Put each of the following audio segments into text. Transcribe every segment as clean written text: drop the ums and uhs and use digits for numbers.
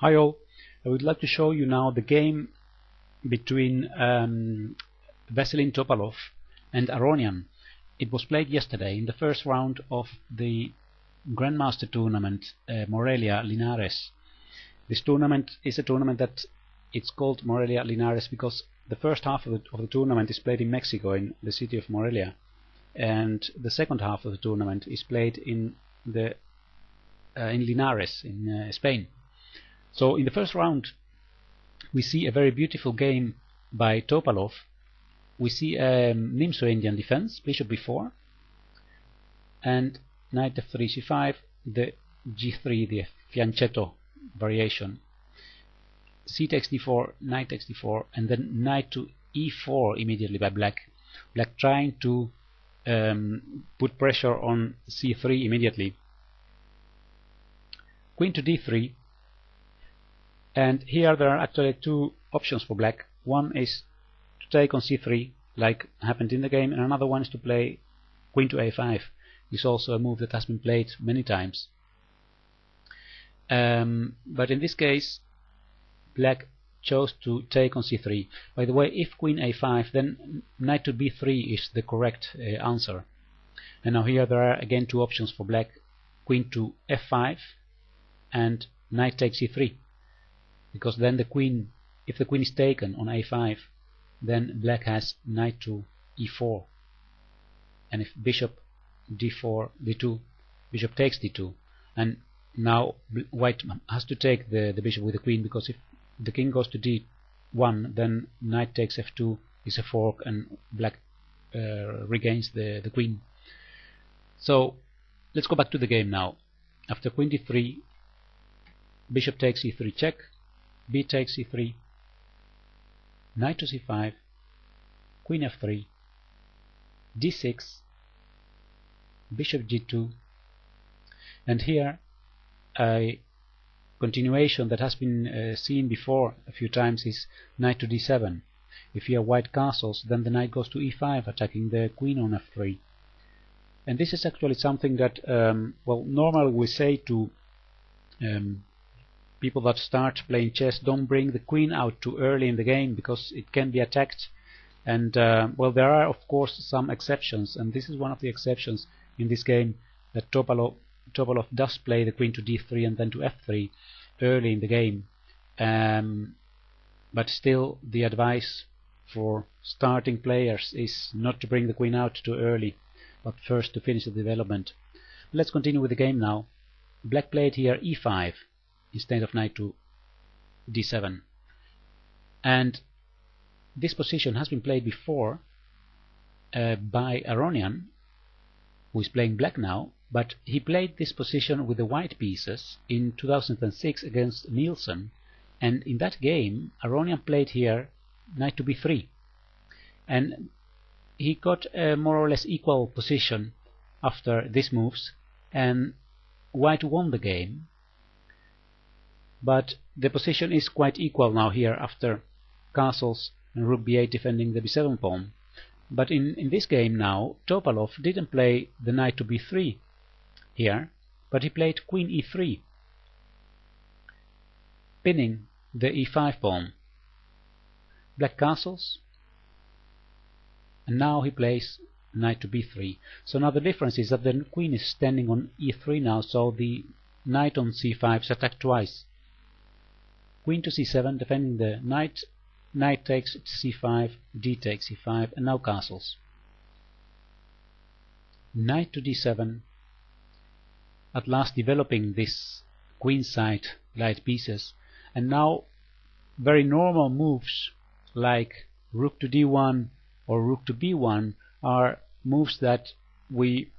Hi all, I would like to show you now the game between Vasilin Topalov and Aronian. It was played yesterday in the first round of the Grandmaster tournament, Morelia Linares. This tournament is a tournament that it's called Morelia Linares because the first half of the tournament is played in Mexico, in the city of Morelia, and the second half of the tournament is played in Linares, in Spain. So in the first round we see a very beautiful game by Topalov. We see a Nimzo-Indian defense, bishop b4, and knight f3 c5, the g3, the fianchetto variation. C takes d4, knight takes d4, and then knight to e4 immediately by black. Black trying to put pressure on c3 immediately. Queen to d3, and here there are actually two options for black. One is to take on c3, like happened in the game, and another one is to play queen to a5. This is also a move that has been played many times. But in this case, black chose to take on c3. By the way, if queen a5, then knight to b3 is the correct answer. And now here there are again two options for black: queen to f5 and knight takes c3. Because then the queen, if the queen is taken on a5, then black has knight to e4, and if bishop d4, d2, bishop takes d2, and now white has to take the bishop with the queen, because if the king goes to d1, then knight takes f2 is a fork, and black regains the queen. So let's go back to the game now. After queen d3, bishop takes e3 check, b takes e3, knight to c5, queen f3, d6, bishop g2, and here a continuation that has been seen before a few times is knight to d7. If here white castles, then the knight goes to e5, attacking the queen on f3. And this is actually something that well, normally we say to people that start playing chess, don't bring the queen out too early in the game because it can be attacked. And well, there are of course some exceptions, and this is one of the exceptions in this game, that Topalov does play the queen to d3 and then to f3 early in the game. But still, the advice for starting players is not to bring the queen out too early, but first to finish the development. Let's continue with the game now. Black played here e5 instead of knight to d7, and this position has been played before by Aronian, who is playing black now, but he played this position with the white pieces in 2006 against Nielsen, and in that game Aronian played here knight to b3, and he got a more or less equal position after these moves, and white won the game. But the position is quite equal now here after castles and rook b8 defending the b7 pawn. But in this game now, Topalov didn't play the knight to b3 here, but he played queen e3, pinning the e5 pawn. Black castles, and now he plays knight to b3. So now the difference is that the queen is standing on e3 now, so the knight on c5 is attacked twice. Queen to c7 defending the knight, knight takes c5, d takes c5, and now castles. Knight to d7, at last developing this queenside light pieces, and now very normal moves like rook to d1 or rook to b1 are moves that we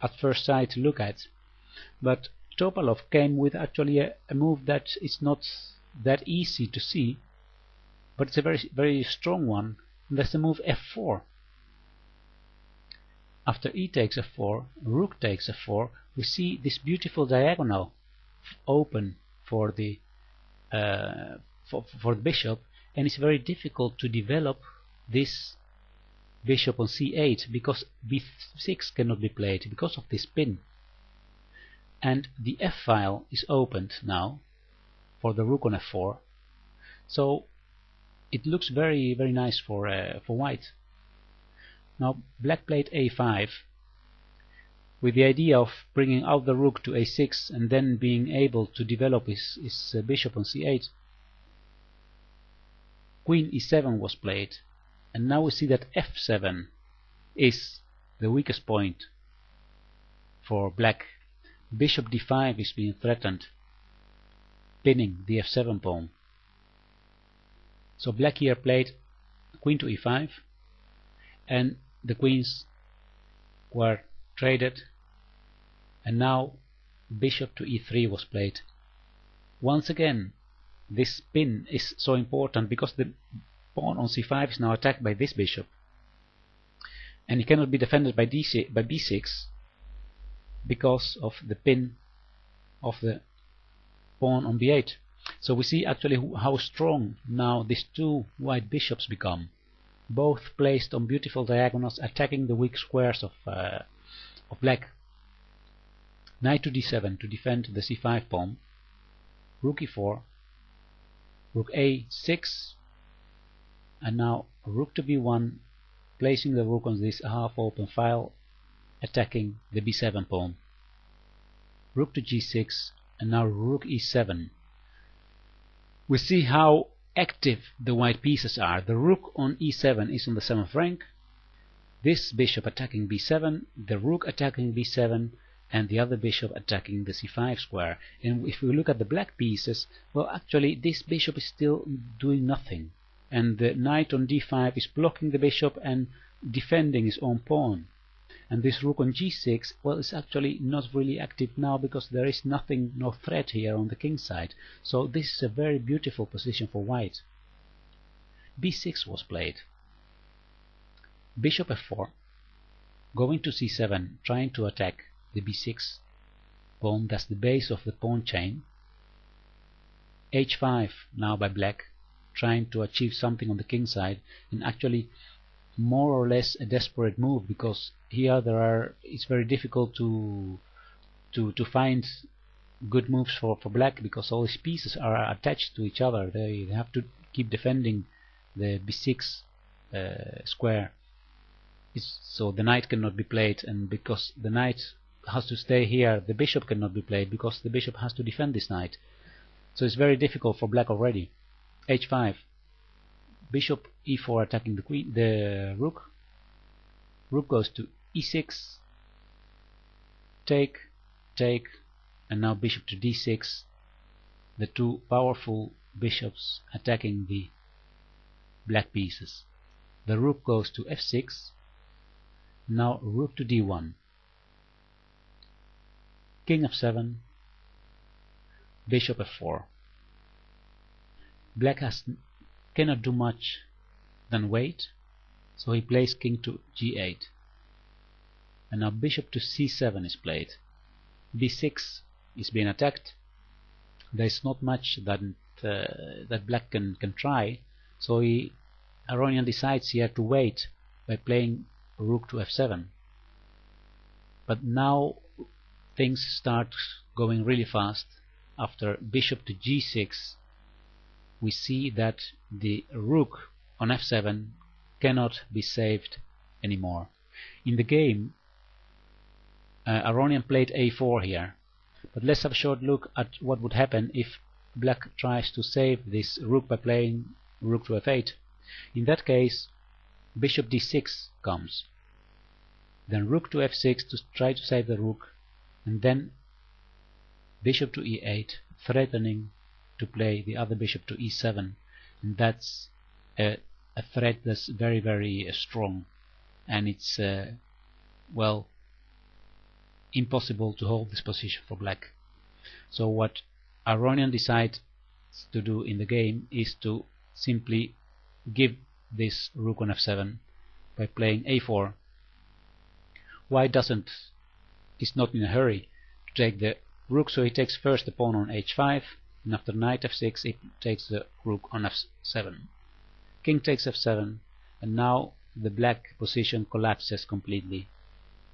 at first sight look at. But Topalov came with actually a move that is not that easy to see, but it's a very strong one, and that's the move f4. After e takes f4, rook takes f4, we see this beautiful diagonal open for the bishop, and it's very difficult to develop this bishop on c8 because b6 cannot be played because of this pin. And the f file is opened now, for the rook on f4. So it looks very nice for white. Now black played a5 with the idea of bringing out the rook to a6 and then being able to develop his bishop on c8. Queen e7 was played, and now we see that f7 is the weakest point for black. Bishop d5 is being threatened, pinning the f7 pawn. So black here played queen to e5, and the queens were traded, and now bishop to e3 was played. Once again, this pin is so important because the pawn on c5 is now attacked by this bishop, and it cannot be defended by b6 because of the pin of the pawn on b8. So we see actually how strong now these two white bishops become, both placed on beautiful diagonals attacking the weak squares of black. Knight to d7 to defend the c5 pawn, rook e4, rook a6, and now rook to b1, placing the rook on this half open file, attacking the b7 pawn. Rook to g6, and now rook e7. We see how active the white pieces are. The rook on e7 is on the 7th rank, this bishop attacking b7, the rook attacking b7, and the other bishop attacking the c5 square. And if we look at the black pieces, well, actually this bishop is still doing nothing, and the knight on d5 is blocking the bishop and defending his own pawn. And this rook on g6, well, is actually not really active now because there is nothing, no threat here on the king side. So this is a very beautiful position for white. b6 was played. Bishop f4, going to c7, trying to attack the b6 pawn. That's the base of the pawn chain. h5 now by black, trying to achieve something on the king side, and actually more or less a desperate move, because here it's very difficult to find good moves for black, because all these pieces are attached to each other. They have to keep defending the b6 square. So the knight cannot be played, and because the knight has to stay here, the bishop cannot be played because the bishop has to defend this knight. So it's very difficult for black already. h5, bishop e4 attacking the rook. Rook goes to e6, take, and now bishop to d6. The two powerful bishops attacking the black pieces. The rook goes to f6. Now rook to d1. King f7, bishop f4. Black cannot do much than wait, so he plays king to g8. And now bishop to c7 is played. b6 is being attacked. There is not much that black can try, so Aronian decides here to wait by playing rook to f7. But now things start going really fast. After bishop to g6, we see that the rook on f7 cannot be saved anymore. In the game, Aronian played a4 here, but let's have a short look at what would happen if black tries to save this rook by playing rook to f8. In that case, bishop d6 comes, then rook to f6 to try to save the rook, and then bishop to e8, threatening to play the other bishop to e7, and that's a threat that's very strong, and it's well, impossible to hold this position for black. So what Aronian decides to do in the game is to simply give this rook on f7 by playing a4. White is not in a hurry to take the rook, so he takes first the pawn on h5, and after knight f6 he takes the rook on f7. King takes f7, and now the black position collapses completely.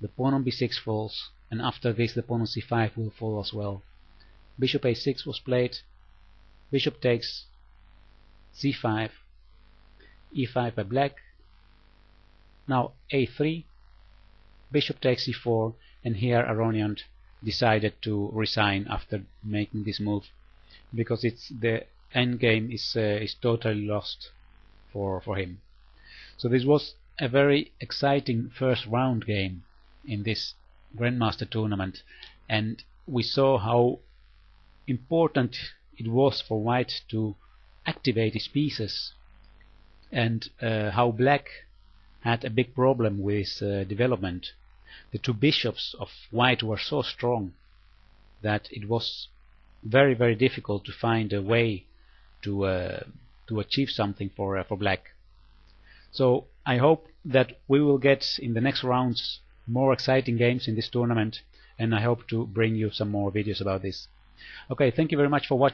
The pawn on b6 falls, and after this the pawn on c5 will fall as well. Bishop a6 was played, bishop takes c5, e5 by black, now a3, bishop takes e4, and here Aronian decided to resign after making this move, because the endgame is totally lost for him. So this was a very exciting first round game in this Grandmaster tournament, and we saw how important it was for white to activate his pieces, and how black had a big problem with his development. The two bishops of white were so strong that it was very, very difficult to find a way to achieve something for black. So I hope that we will get in the next rounds more exciting games in this tournament, and I hope to bring you some more videos about this. Okay, thank you very much for watching.